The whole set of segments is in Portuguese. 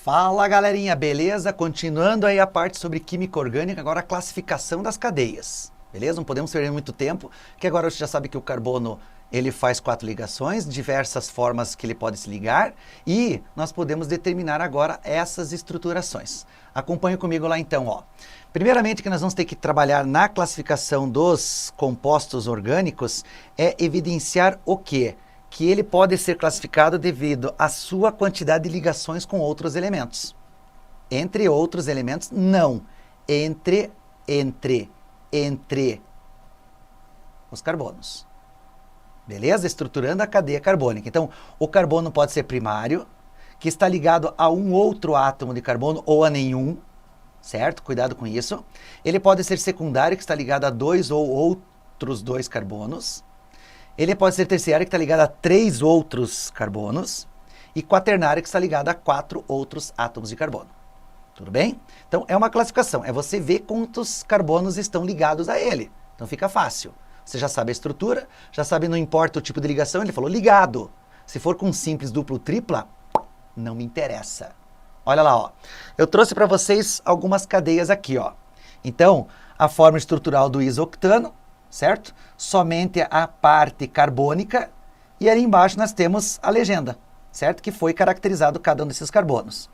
Fala galerinha, beleza? Continuando aí a parte sobre química orgânica, agora a classificação das cadeias, beleza? Não podemos perder muito tempo, que agora você já sabe que o carbono ele faz 4 ligações, diversas formas que ele pode se ligar, e nós podemos determinar agora essas estruturações. Acompanhe comigo lá então, ó. Primeiramente, que nós vamos ter que trabalhar na classificação dos compostos orgânicos é evidenciar o quê? Que ele pode ser classificado devido à sua quantidade de ligações com outros elementos. Entre outros elementos, não. Entre os carbonos. Beleza? Estruturando a cadeia carbônica. Então, o carbono pode ser primário, que está ligado a um outro átomo de carbono ou a nenhum, certo? Cuidado com isso. Ele pode ser secundário, que está ligado a 2 ou outros 2 carbonos. Ele pode ser terciário, que está ligado a 3 outros carbonos, e quaternário, que está ligado a 4 outros átomos de carbono. Tudo bem? Então, é uma classificação. É você ver quantos carbonos estão ligados a ele. Então, fica fácil. Você já sabe a estrutura, já sabe, não importa o tipo de ligação, ele falou ligado. Se for com simples, duplo, tripla, não me interessa. Olha lá, ó. Eu trouxe para vocês algumas cadeias aqui, ó. Então, a forma estrutural do isoctano, certo? Somente a parte carbônica, e ali embaixo nós temos a legenda, certo? Que foi caracterizado cada um desses carbonos.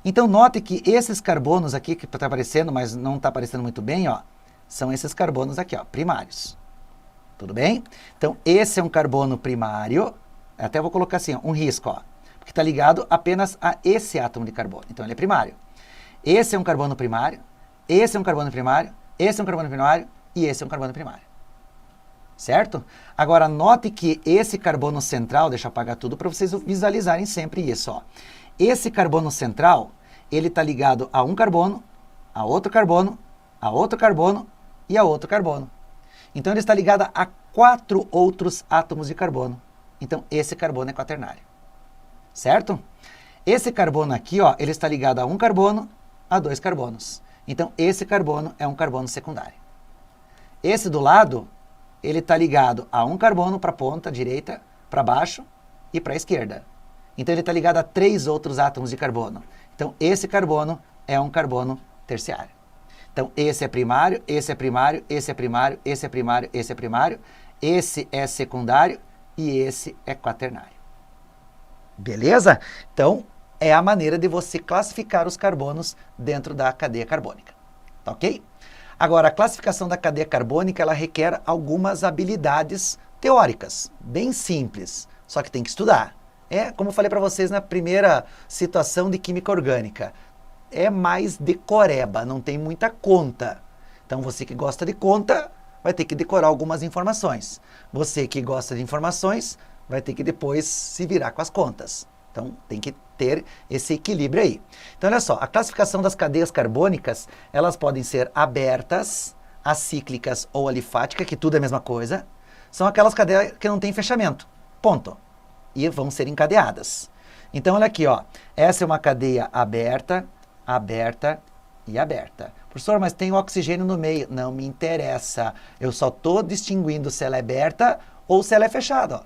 Então note que esses carbonos aqui, que está aparecendo, mas não está aparecendo muito bem, ó, são esses carbonos aqui, ó, primários. Tudo bem? Então esse é um carbono primário, até vou colocar assim, ó, um risco, ó, porque está ligado apenas a esse átomo de carbono, então ele é primário. Esse é um carbono primário, esse é um carbono primário, esse é um carbono primário e esse é um carbono primário. Certo? Agora, note que esse carbono central, deixa eu apagar tudo para vocês visualizarem sempre isso, ó. Esse carbono central, ele está ligado a um carbono, a outro carbono, a outro carbono e a outro carbono. Então, ele está ligado a 4 outros átomos de carbono. Então, esse carbono é quaternário. Certo? Esse carbono aqui, ó, ele está ligado a um carbono, a 2 carbonos. Então, esse carbono é um carbono secundário. Esse do lado, ele está ligado a um carbono para a ponta direita, para baixo e para a esquerda. Então, ele está ligado a 3 outros átomos de carbono. Então, esse carbono é um carbono terciário. Então, esse é primário, esse é primário, esse é primário, esse é primário, esse é primário, esse é secundário e esse é quaternário. Beleza? Então, é a maneira de você classificar os carbonos dentro da cadeia carbônica. Tá ok? Agora, a classificação da cadeia carbônica, ela requer algumas habilidades teóricas, bem simples, só que tem que estudar. É, como eu falei para vocês na primeira situação de química orgânica, é mais decoreba, não tem muita conta. Então, você que gosta de conta, vai ter que decorar algumas informações. Você que gosta de informações, vai ter que depois se virar com as contas. Então, tem que ter esse equilíbrio aí. Então, olha só, a classificação das cadeias carbônicas, elas podem ser abertas, acíclicas ou alifáticas, que tudo é a mesma coisa. São aquelas cadeias que não têm fechamento, ponto. E vão ser encadeadas. Então, olha aqui, ó. Essa é uma cadeia aberta, aberta e aberta. Professor, mas tem oxigênio no meio. Não me interessa. Eu só estou distinguindo se ela é aberta ou se ela é fechada, ó.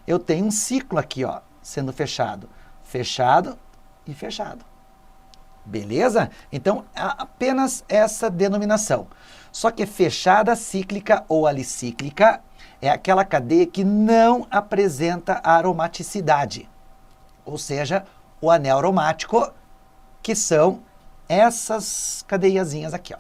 Eu tenho um ciclo aqui, ó, sendo fechado. Fechado e fechado. Beleza? Então, apenas essa denominação. Só que fechada, cíclica ou alicíclica é aquela cadeia que não apresenta aromaticidade. Ou seja, o anel aromático, que são essas cadeiazinhas aqui, ó.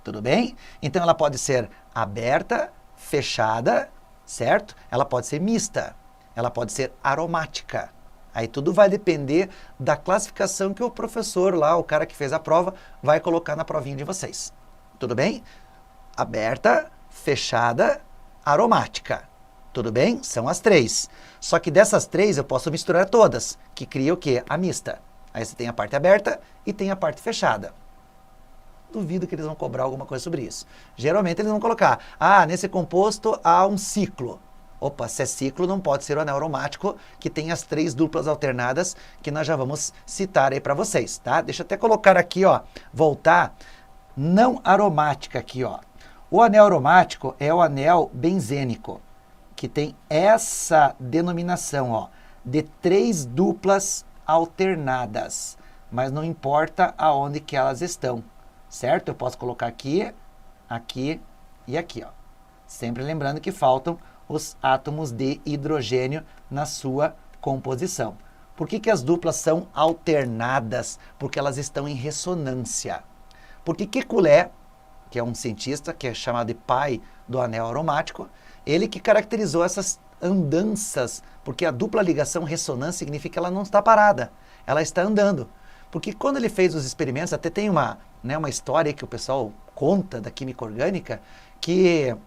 Tudo bem? Então, ela pode ser aberta, fechada, certo? Ela pode ser mista. Ela pode ser aromática. Aí tudo vai depender da classificação que o professor lá, o cara que fez a prova, vai colocar na provinha de vocês. Tudo bem? Aberta, fechada, aromática. Tudo bem? São as 3. Só que dessas 3 eu posso misturar todas, que cria o quê? A mista. Aí você tem a parte aberta e tem a parte fechada. Duvido que eles vão cobrar alguma coisa sobre isso. Geralmente eles vão colocar, nesse composto há um ciclo. Opa, se é ciclo, não pode ser o anel aromático, que tem as 3 duplas alternadas, que nós já vamos citar aí para vocês, tá? Deixa eu até colocar aqui, ó, voltar, não aromática aqui, ó. O anel aromático é o anel benzênico, que tem essa denominação, ó, de 3 duplas alternadas. mas não importa aonde que elas estão, certo? Eu posso colocar aqui, aqui e aqui, ó. Sempre lembrando que faltam os átomos de hidrogênio na sua composição. Por que as duplas são alternadas? Porque elas estão em ressonância. Porque Kekulé, que é um cientista que é chamado de pai do anel aromático, ele que caracterizou essas andanças, porque a dupla ligação ressonância significa que ela não está parada, ela está andando. Porque quando ele fez os experimentos, até tem uma história que o pessoal conta da química orgânica, que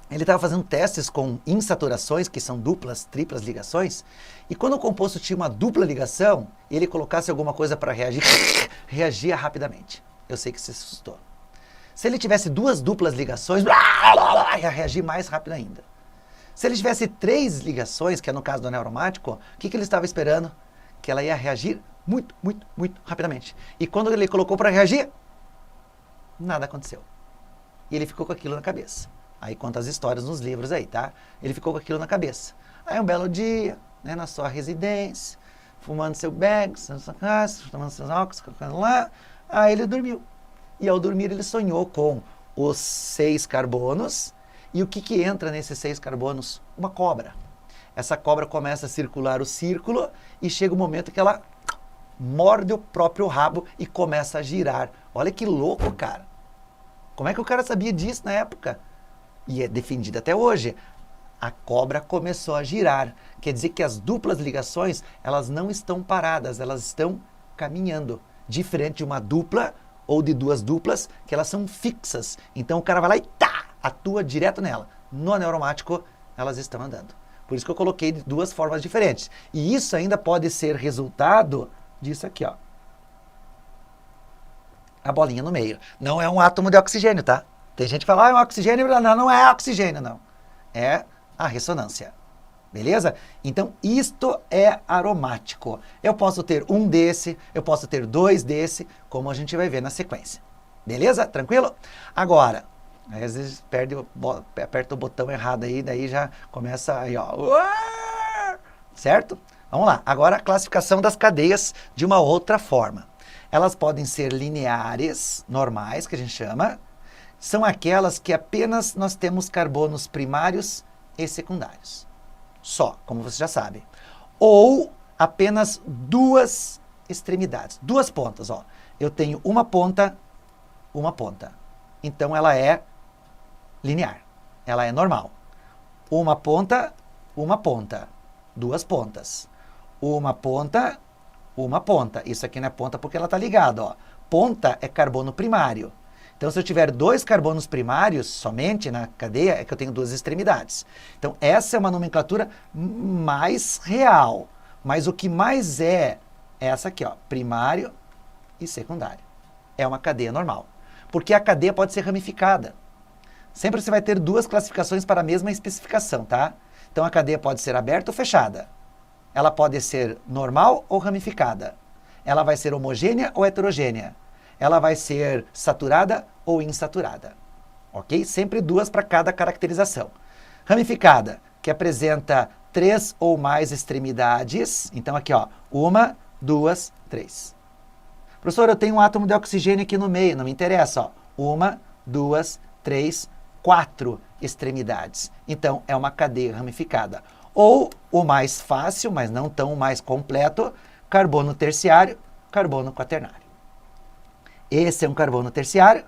ele estava fazendo testes com insaturações, que são duplas, triplas ligações, e quando o composto tinha uma dupla ligação, ele colocasse alguma coisa para reagir, reagia rapidamente. Eu sei que se assustou. Se ele tivesse duas duplas ligações, ia reagir mais rápido ainda. Se ele tivesse 3 ligações, que é no caso do anel aromático, o que ele estava esperando? Que ela ia reagir muito, muito, muito rapidamente. E quando ele colocou para reagir, nada aconteceu. E ele ficou com aquilo na cabeça. Aí conta as histórias nos livros aí, tá? Ele ficou com aquilo na cabeça. Aí um belo dia, né, na sua residência, fumando seu bag, na sua casa, tomando seus álcools, colocando lá, aí ele dormiu. E ao dormir ele sonhou com os 6 carbonos. E o que entra nesses 6 carbonos? Uma cobra. Essa cobra começa a circular o círculo e chega o momento que ela morde o próprio rabo e começa a girar. Olha que louco, cara. Como é que o cara sabia disso na época? E é defendido até hoje. A cobra começou a girar. Quer dizer que as duplas ligações, elas não estão paradas, elas estão caminhando. Diferente de uma dupla ou de 2 duplas, que elas são fixas. Então o cara vai lá e atua direto nela. No anel aromático, elas estão andando. Por isso que eu coloquei de 2 formas diferentes. E isso ainda pode ser resultado disso aqui, ó. A bolinha no meio. Não é um átomo de oxigênio, tá? Tem gente que fala, é um oxigênio. Não, não é oxigênio, não. É a ressonância. Beleza? Então, isto é aromático. Eu posso ter um desse, eu posso ter 2 desse, como a gente vai ver na sequência. Beleza? Tranquilo? Agora, aí às vezes aperta o botão errado aí, daí já começa aí, ó. Certo? Vamos lá. Agora a classificação das cadeias de uma outra forma. Elas podem ser lineares, normais, que a gente chama. São aquelas que apenas nós temos carbonos primários e secundários. Só, como você já sabe. Ou apenas 2 extremidades, 2 pontas, ó. Eu tenho uma ponta. Então ela é linear, ela é normal. Uma ponta, 2 pontas. Uma ponta. Isso aqui não é ponta porque ela está ligada, ó. Ponta é carbono primário. Então, se eu tiver 2 carbonos primários somente na cadeia, é que eu tenho 2 extremidades. Então, essa é uma nomenclatura mais real. Mas o que mais é essa aqui, ó, primário e secundário. É uma cadeia normal. Porque a cadeia pode ser ramificada. Sempre você vai ter 2 classificações para a mesma especificação, tá? Então, a cadeia pode ser aberta ou fechada. Ela pode ser normal ou ramificada. Ela vai ser homogênea ou heterogênea. Ela vai ser saturada ou insaturada. Ok? Sempre 2 para cada caracterização. Ramificada, que apresenta 3 ou mais extremidades. Então aqui, ó, 1, 2, 3. Professor, eu tenho um átomo de oxigênio aqui no meio, não me interessa, ó. 1, 2, 3, 4 extremidades. Então é uma cadeia ramificada. Ou o mais fácil, mas não tão mais completo, carbono terciário, carbono quaternário. Esse é um carbono terciário,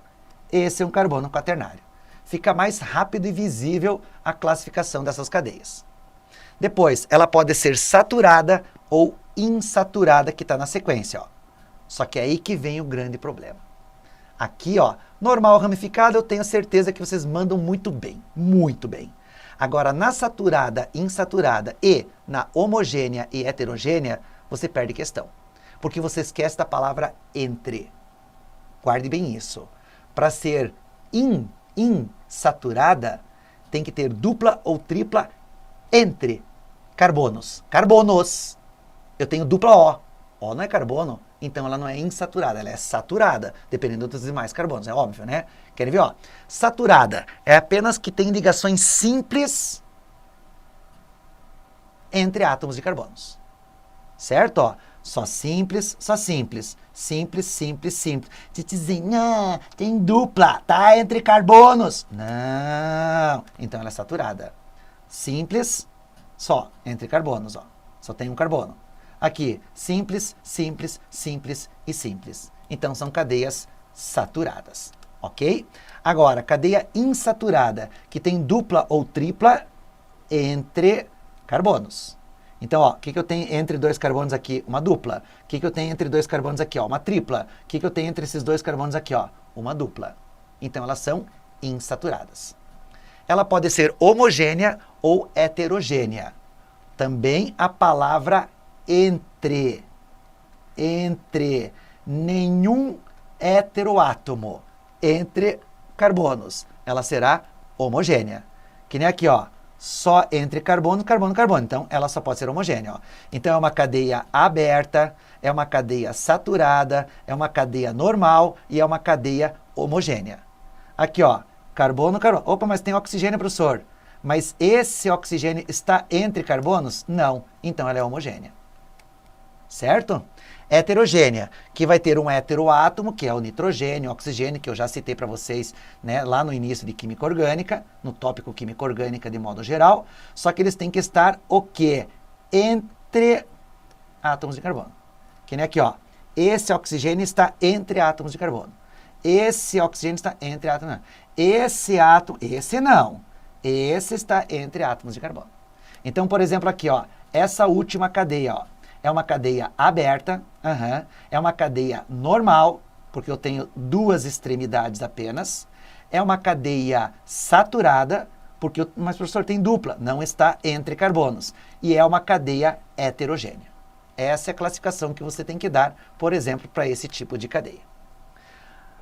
esse é um carbono quaternário. Fica mais rápido e visível a classificação dessas cadeias. Depois, ela pode ser saturada ou insaturada, que está na sequência, ó. Só que é aí que vem o grande problema. Aqui, ó, normal ramificada, eu tenho certeza que vocês mandam muito bem, muito bem. Agora, na saturada, insaturada e na homogênea e heterogênea, você perde questão. Porque você esquece da palavra entre. Guarde bem isso. Para ser insaturada, tem que ter dupla ou tripla entre carbonos. Carbonos. Eu tenho dupla O. O não é carbono, então ela não é insaturada, ela é saturada, dependendo dos demais carbonos, é óbvio, né? Querem ver, ó? Saturada é apenas que tem ligações simples entre átomos de carbonos. Certo? Ó, Só simples, só simples. Simples, simples, simples. Titizinha, tem dupla, tá entre carbonos. Não. Então ela é saturada. Simples, só entre carbonos, ó. Só tem um carbono. Aqui, simples, simples, simples e simples. Então são cadeias saturadas, ok? Agora, cadeia insaturada, que tem dupla ou tripla entre carbonos. Então, ó, o que eu tenho entre dois carbonos aqui? Uma dupla. O que eu tenho entre dois carbonos aqui? Ó, uma tripla. O que eu tenho entre esses dois carbonos aqui? Ó, uma dupla. Então, elas são insaturadas. Ela pode ser homogênea ou heterogênea. Também a palavra entre. Entre. Nenhum heteroátomo entre carbonos. Ela será homogênea. Que nem aqui, ó. Só entre carbono, carbono, carbono. Então, ela só pode ser homogênea. Ó. Então, é uma cadeia aberta, é uma cadeia saturada, é uma cadeia normal e é uma cadeia homogênea. Aqui, ó, carbono, carbono. Opa, mas tem oxigênio, professor. Mas esse oxigênio está entre carbonos? Não. Então, ela é homogênea. Certo? Heterogênea, que vai ter um heteroátomo, que é o nitrogênio, o oxigênio, que eu já citei para vocês, né, lá no início de química orgânica, no tópico química orgânica de modo geral, só que eles têm que estar o quê? Entre átomos de carbono. Que nem aqui, ó. Esse oxigênio está entre átomos de carbono. Esse oxigênio está entre átomos de carbono. Esse átomo, esse não. Esse está entre átomos de carbono. Então, por exemplo, aqui, ó, essa última cadeia, ó. É uma cadeia aberta, é uma cadeia normal, porque eu tenho duas extremidades apenas. É uma cadeia saturada, porque mas professor, tem dupla, não está entre carbonos. E é uma cadeia heterogênea. Essa é a classificação que você tem que dar, por exemplo, para esse tipo de cadeia.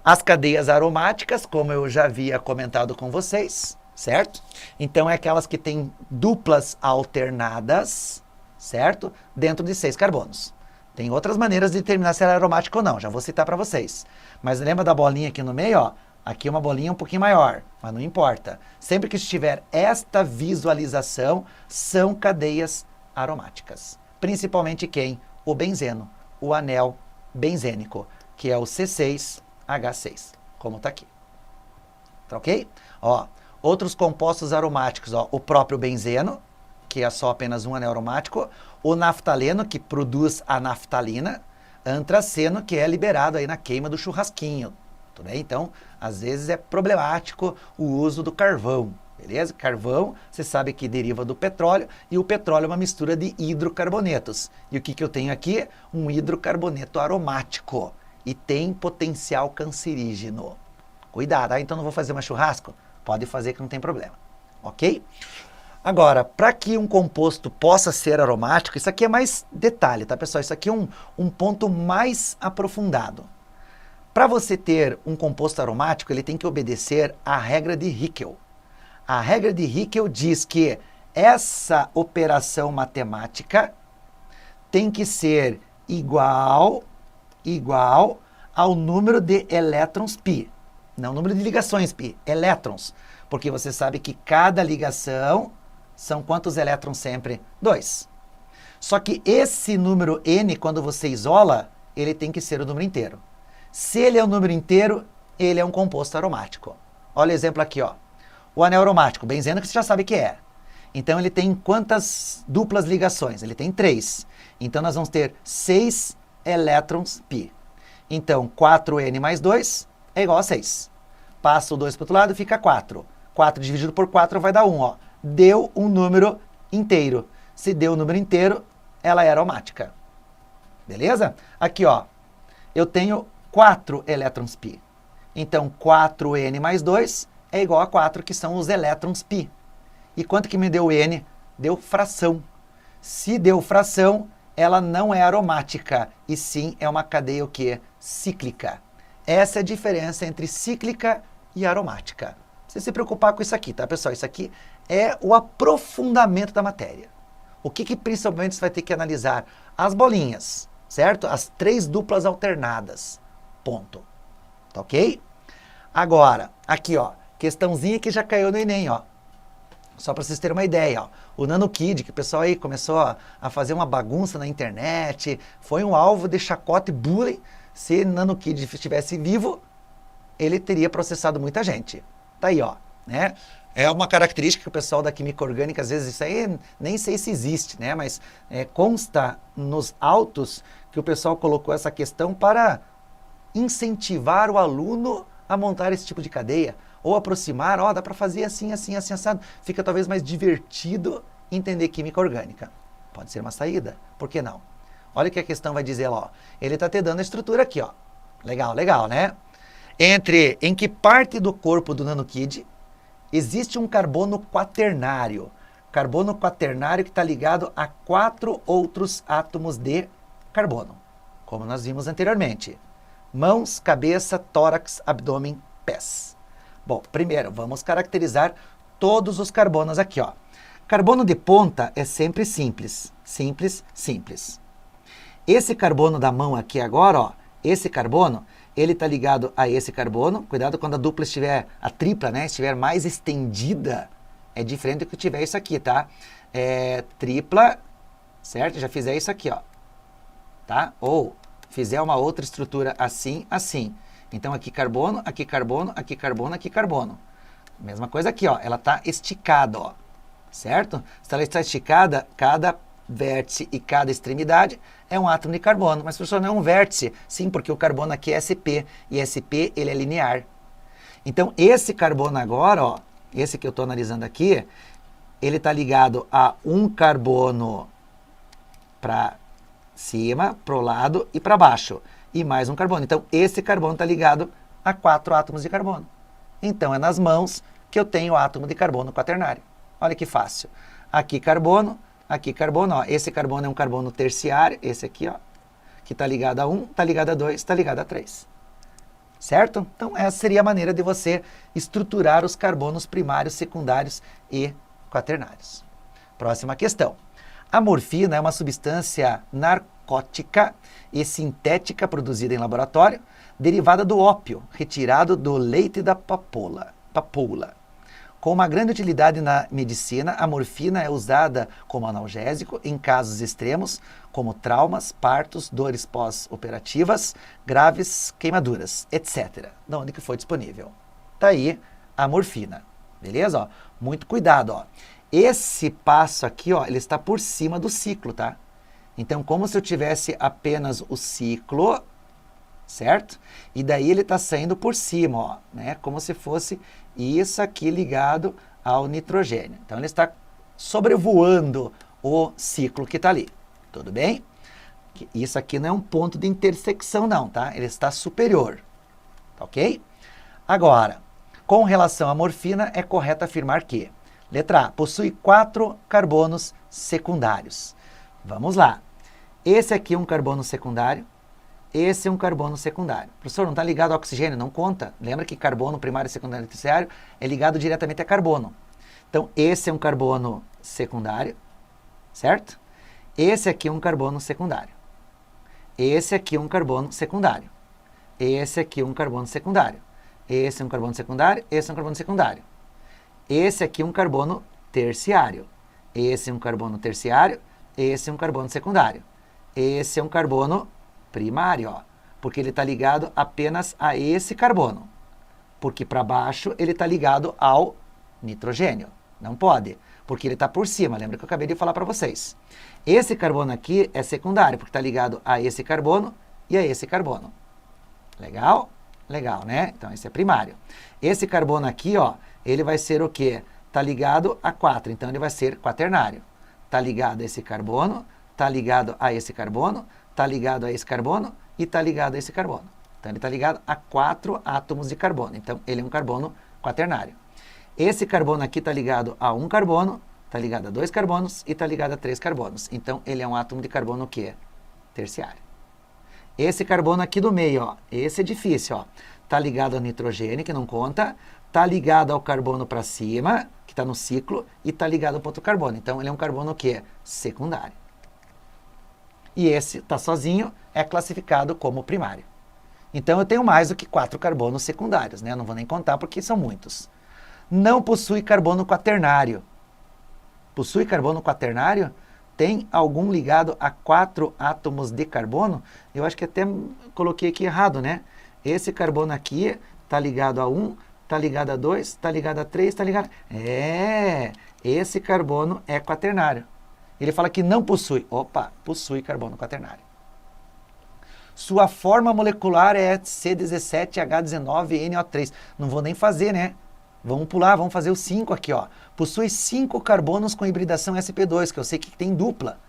As cadeias aromáticas, como eu já havia comentado com vocês, certo? Então, é aquelas que têm duplas alternadas, certo? Dentro de 6 carbonos. Tem outras maneiras de determinar se ela é aromática ou não, já vou citar para vocês. Mas lembra da bolinha aqui no meio, ó? Aqui uma bolinha um pouquinho maior, mas não importa. Sempre que estiver esta visualização, são cadeias aromáticas. Principalmente quem? O benzeno, o anel benzênico, que é o C6H6, como está aqui. Tá ok? Ó, outros compostos aromáticos, ó, o próprio benzeno, que é só apenas um anel aromático, o naftaleno, que produz a naftalina, antraceno, que é liberado aí na queima do churrasquinho. Tudo bem? Então, às vezes é problemático o uso do carvão, beleza? Carvão, você sabe que deriva do petróleo, e o petróleo é uma mistura de hidrocarbonetos. E o que eu tenho aqui? Um hidrocarboneto aromático, e tem potencial cancerígeno. Cuidado, então não vou fazer mais churrasco? Pode fazer que não tem problema, ok? Agora, para que um composto possa ser aromático, isso aqui é mais detalhe, tá, pessoal? Isso aqui é um ponto mais aprofundado. Para você ter um composto aromático, ele tem que obedecer à regra de Hickel. A regra de Hickel diz que essa operação matemática tem que ser igual ao número de elétrons π. Não número de ligações π, elétrons. Porque você sabe que cada ligação são quantos elétrons sempre? 2. Só que esse número n, quando você isola, ele tem que ser o número inteiro. Se ele é um número inteiro, ele é um composto aromático. Olha o exemplo aqui, ó. O anel aromático, benzeno, que você já sabe que é. Então, ele tem quantas duplas ligações? Ele tem 3. Então, nós vamos ter 6 elétrons π. Então, 4n mais 2 é igual a 6. Passa o 2 para o outro lado, fica 4. 4 dividido por 4 vai dar 1, ó. Deu um número inteiro. Se deu um número inteiro, ela é aromática. Beleza? Aqui, ó. Eu tenho 4 elétrons π. Então, 4n mais 2 é igual a 4, que são os elétrons π. E quanto que me deu n? Deu fração. Se deu fração, ela não é aromática, e sim é uma cadeia o quê? Cíclica. Essa é a diferença entre cíclica e aromática. Não precisa se preocupar com isso aqui, tá, pessoal? Isso aqui é o aprofundamento da matéria. O que principalmente você vai ter que analisar? As bolinhas, certo? As 3 duplas alternadas. Ponto. Tá ok? Agora, aqui, ó, questãozinha que já caiu no Enem, ó. Só para vocês terem uma ideia, ó, o NanoKid, que o pessoal aí começou a fazer uma bagunça na internet, foi um alvo de chacota e bullying. Se NanoKid estivesse vivo, ele teria processado muita gente. Tá aí, ó, né? É uma característica que o pessoal da química orgânica, às vezes, isso aí nem sei se existe, né? Mas consta nos autos que o pessoal colocou essa questão para incentivar o aluno a montar esse tipo de cadeia. Ou aproximar, ó, dá para fazer assim, assim, assim, assado. Fica talvez mais divertido entender química orgânica. Pode ser uma saída, por que não? Olha o que a questão vai dizer lá, ó. Ele está te dando a estrutura aqui, ó. Legal, legal, né? Em que parte do corpo do NanoKid existe um carbono quaternário. Carbono quaternário que está ligado a 4 outros átomos de carbono, como nós vimos anteriormente. Mãos, cabeça, tórax, abdômen, pés. Bom, primeiro, vamos caracterizar todos os carbonos aqui, ó. Carbono de ponta é sempre simples. Simples, simples. Esse carbono da mão aqui agora, ó, esse carbono, ele está ligado a esse carbono. Cuidado quando a dupla estiver, a tripla, né, estiver mais estendida. É diferente do que tiver isso aqui, tá? Tripla, certo? Já fizer isso aqui, ó. Tá? Ou fizer uma outra estrutura assim, assim. Então, aqui carbono, aqui carbono, aqui carbono, aqui carbono. Mesma coisa aqui, ó. Ela está esticada, ó. Certo? Se ela está esticada, cada vértice e cada extremidade é um átomo de carbono. Mas, professor, não é um vértice. Sim, porque o carbono aqui é sp. E sp, ele é linear. Então, esse carbono agora, ó, esse que eu estou analisando aqui, ele está ligado a um carbono para cima, para o lado e para baixo. E mais um carbono. Então, esse carbono está ligado a 4 átomos de carbono. Então, é nas mãos que eu tenho o átomo de carbono quaternário. Olha que fácil. Aqui carbono, ó. Esse carbono é um carbono terciário, esse aqui, ó, que está ligado a 1, está ligado a 2, está ligado a 3. Certo? Então, essa seria a maneira de você estruturar os carbonos primários, secundários e quaternários. Próxima questão. A morfina é uma substância narcótica e sintética produzida em laboratório, derivada do ópio, retirado do leite da papoula. Com uma grande utilidade na medicina, a morfina é usada como analgésico em casos extremos, como traumas, partos, dores pós-operativas, graves, queimaduras, etc. De onde que foi disponível. Tá aí a morfina. Beleza? Ó, muito cuidado, ó. Esse passo aqui, ó, ele está por cima do ciclo, tá? Então, como se eu tivesse apenas o ciclo, certo? E daí ele está saindo por cima, ó, né? Como se fosse isso aqui ligado ao nitrogênio. Então, ele está sobrevoando o ciclo que está ali. Tudo bem? Isso aqui não é um ponto de intersecção, não, tá? Ele está superior. Tá ok? Agora, com relação à morfina, é correto afirmar que letra A, possui 4 carbonos secundários. Vamos lá. Esse aqui é um carbono secundário. Esse é um carbono secundário. Professor, não está ligado ao oxigênio? Não conta. Lembra que carbono primário, secundário e terciário é ligado diretamente a carbono. Então, esse é um carbono secundário, certo? Esse aqui é um carbono secundário. Esse aqui é um carbono secundário. Esse aqui é um carbono secundário. Esse é um carbono secundário. Esse é um carbono secundário. Esse aqui é um carbono terciário. Esse é um carbono terciário. Esse é um carbono secundário. Esse é um carbono primário, ó, porque ele está ligado apenas a esse carbono. Porque para baixo ele está ligado ao nitrogênio. Não pode, porque ele está por cima. Lembra que eu acabei de falar para vocês. Esse carbono aqui é secundário, porque está ligado a esse carbono e a esse carbono. Legal? Legal, né? Então, esse é primário. Esse carbono aqui, ó, ele vai ser o quê? Está ligado a 4, então ele vai ser quaternário. Está ligado a esse carbono, está ligado a esse carbono, está ligado a esse carbono e está ligado a esse carbono. Então, ele está ligado a 4 átomos de carbono. Então, ele é um carbono quaternário. Esse carbono aqui está ligado a um carbono, está ligado a 2 carbonos e está ligado a 3 carbonos. Então, ele é um átomo de carbono o quê? Terciário. Esse carbono aqui do meio, ó, esse é difícil, ó. Está ligado ao nitrogênio, que não conta. Está ligado ao carbono para cima, que está no ciclo, e está ligado para outro carbono. Então, ele é um carbono o quê? Secundário. E esse está sozinho, é classificado como primário. Então, eu tenho mais do que 4 carbonos secundários, né? Eu não vou nem contar porque são muitos. Não possui carbono quaternário. Possui carbono quaternário? Tem algum ligado a 4 átomos de carbono? Eu acho que até coloquei aqui errado, né? Esse carbono aqui está ligado a 1, está ligado a 2, está ligado a 3, está ligado... Esse carbono é quaternário. Ele fala que não possui. Opa, possui carbono quaternário. Sua forma molecular é C17H19NO3. Não vou nem fazer, né? Vamos pular, vamos fazer o 5 aqui, ó. Possui 5 carbonos com hibridação sp2, que eu sei que tem dupla.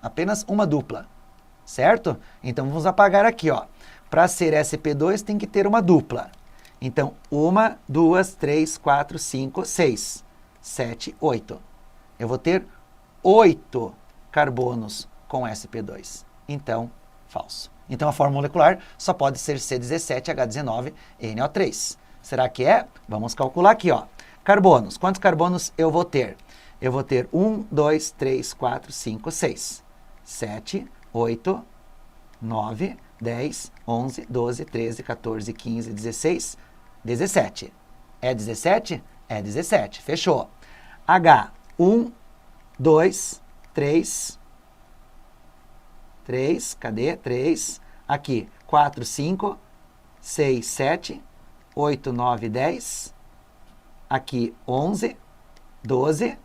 Apenas uma dupla. Certo? Então, vamos apagar aqui, ó. Para ser sp2, tem que ter uma dupla. Então, 1, 2, 3, 4, 5, 6, 7, 8. Eu vou ter 8 carbonos com sp2. Então, falso. Então, a forma molecular só pode ser C17H19NO3. Será que é? Vamos calcular aqui, ó. Carbonos. Quantos carbonos eu vou ter? Eu vou ter 1, 2, 3, 4, 5, 6, 7, 8, 9, 10, 11, 12, 13, 14, 15, 16, 17. É 17? É 17. Fechou. H. 1, 2, 3, cadê? 3, aqui, 4, 5, 6, 7, 8, 9, 10, aqui 11, 12,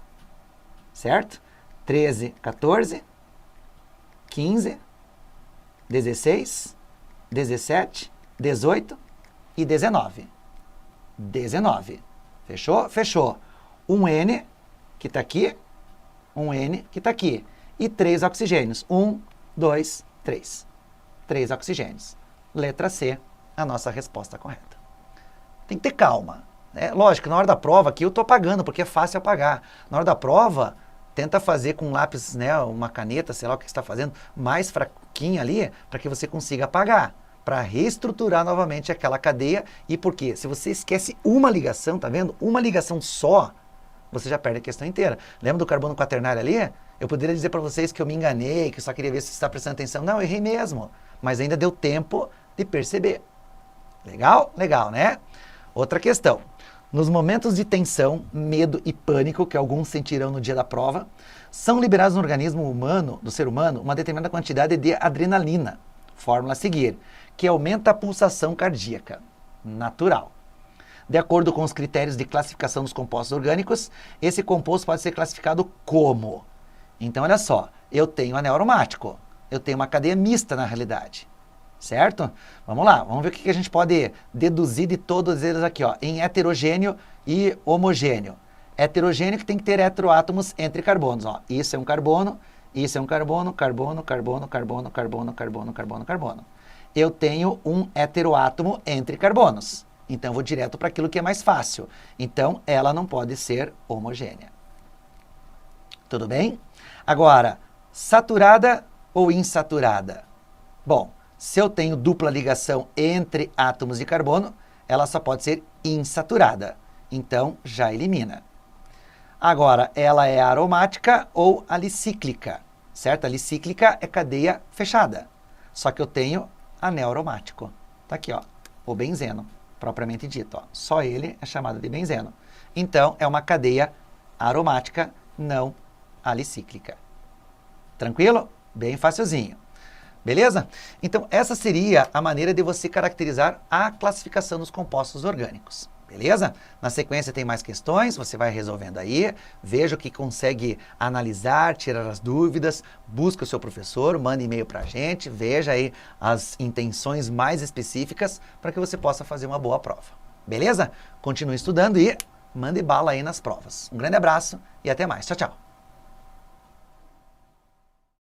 certo? 13, 14, 15, 16, 17, 18 e 19. 19. Fechou? Fechou. Um N, que está aqui, um N, que está aqui. E 3 oxigênios. 1, 2, 3. 3 oxigênios. Letra C, a nossa resposta correta. Tem que ter calma. Né? Lógico, na hora da prova aqui eu estou apagando, porque é fácil apagar. Na hora da prova, tenta fazer com um lápis, né, uma caneta, sei lá o que você está fazendo, mais fraquinha ali, para que você consiga apagar. Para reestruturar novamente aquela cadeia. E por quê? Se você esquece uma ligação, tá vendo? Uma ligação só, você já perde a questão inteira. Lembra do carbono quaternário ali? Eu poderia dizer para vocês que eu me enganei, que eu só queria ver se você está prestando atenção. Não, eu errei mesmo. Mas ainda deu tempo de perceber. Legal? Legal, né? Outra questão. Nos momentos de tensão, medo e pânico, que alguns sentirão no dia da prova, são liberados no organismo humano, do ser humano, uma determinada quantidade de adrenalina. Fórmula a seguir, que aumenta a pulsação cardíaca. Natural. De acordo com os critérios de classificação dos compostos orgânicos, esse composto pode ser classificado como? Então, olha só, eu tenho anel aromático, eu tenho uma cadeia mista na realidade, certo? Vamos lá, vamos ver o que a gente pode deduzir de todos eles aqui, ó, em heterogêneo e homogêneo. Heterogêneo que tem que ter heteroátomos entre carbonos, ó. Isso é um carbono, isso é um carbono, carbono, carbono, carbono, carbono, carbono, carbono, carbono. Eu tenho um heteroátomo entre carbonos. Então, eu vou direto para aquilo que é mais fácil. Então, ela não pode ser homogênea. Tudo bem? Agora, saturada ou insaturada? Bom, se eu tenho dupla ligação entre átomos de carbono, ela só pode ser insaturada. Então, já elimina. Agora, ela é aromática ou alicíclica, certo? Alicíclica é cadeia fechada. Só que eu tenho anel aromático. Tá aqui, ó, o benzeno, propriamente dito, ó. Só ele é chamado de benzeno. Então, é uma cadeia aromática, não alicíclica. Tranquilo? Bem facilzinho. Beleza? Então, essa seria a maneira de você caracterizar a classificação dos compostos orgânicos. Beleza? Na sequência tem mais questões, você vai resolvendo aí, veja o que consegue analisar, tirar as dúvidas, busca o seu professor, manda e-mail para a gente, veja aí as intenções mais específicas para que você possa fazer uma boa prova. Beleza? Continue estudando e mande bala aí nas provas. Um grande abraço e até mais. Tchau, tchau.